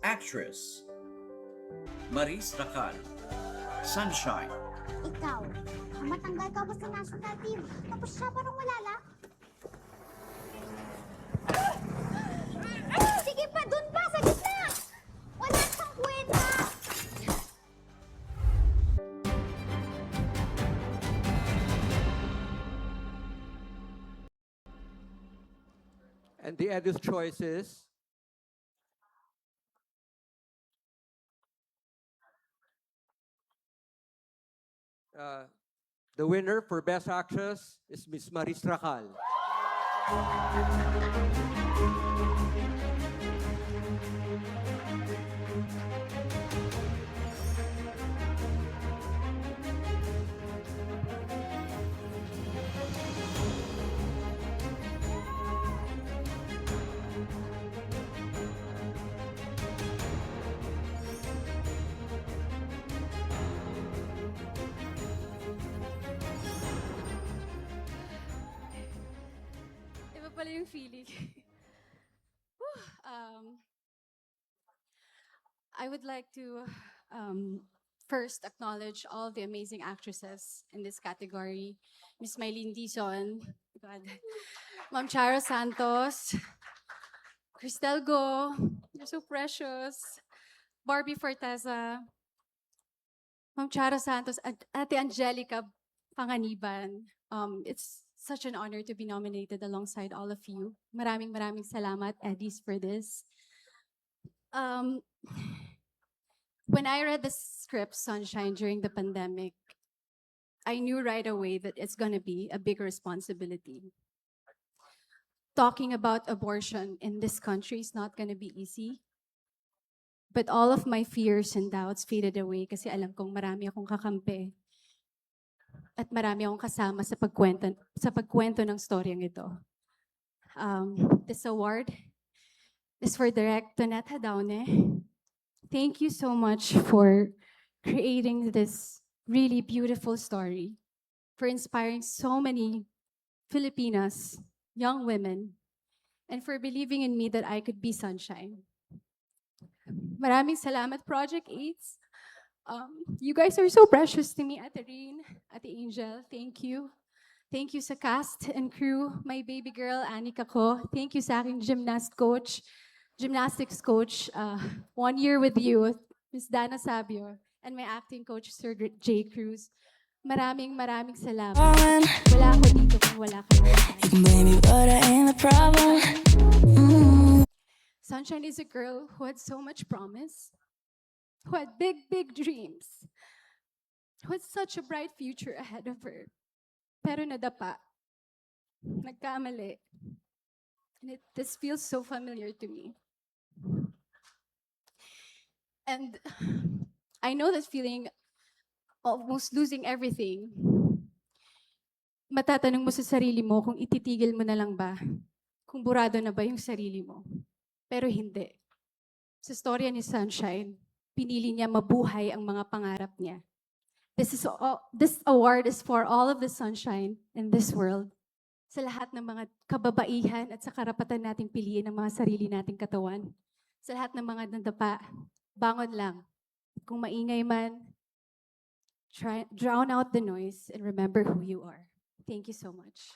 Actress Maris Racal, Sunshine. Ikaw, matanggal ka ba sa national team? Tapos siya parang wala lang? Sige pa, dun pa, sa gitna! Wala siyang kwenta! And the Edith choice is the winner for Best Actress is Miss Maris Racal. Iba pala yung feeling. Whew, I would like to first acknowledge all the amazing actresses in this category. Miss Mylene Dizon, God. Ma'am Charo Santos, Cristel Go, you're so precious. Barbie Forteza, Ma'am Charo Santos, Ate Angelica Panganiban. It's such an honor to be nominated alongside all of you. Maraming salamat, Eddies, for this. When I read the script, Sunshine, during the pandemic, I knew right away that it's gonna be a big responsibility. Talking about abortion in this country is not gonna be easy. But all of my fears and doubts faded away kasi alam kong marami akong kakampi. At marami akong kasama sa pagkwento ng storyang ito. This award is for Direct Tonette Hadaune. Thank you so much for creating this really beautiful story, for inspiring so many Filipinas, young women, and for believing in me that I could be Sunshine. Maraming salamat, Project 8. You guys are so precious to me, Ate Reen, Ate Angel. Thank you. Thank you sa cast and crew, my baby girl, Anika ko. Thank you sa aking gymnastics coach. 1 year with you, Miss Dana Sabio, and my acting coach, Sir J. Cruz. Maraming salamat. Wala ako dito kung wala ka. You can blame me, but I ain't the problem. Sunshine is a girl who had so much promise, who had big dreams, who had such a bright future ahead of her. Pero nadapa, nagkamali. And this feels so familiar to me. And I know that feeling of almost losing everything. Matatanong mo sa sarili mo kung ititigil mo na lang ba, kung burado na ba yung sarili mo. Pero hindi. Sa storya ni Sunshine, pinili niya mabuhay ang mga pangarap niya. This award is for all of the sunshine in this world. Sa lahat ng mga kababaihan at sa karapatan nating piliin ang mga sarili nating katawan. Sa lahat ng mga nandapa, bangon lang. Kung maingay man, drown out the noise and remember who you are. Thank you so much.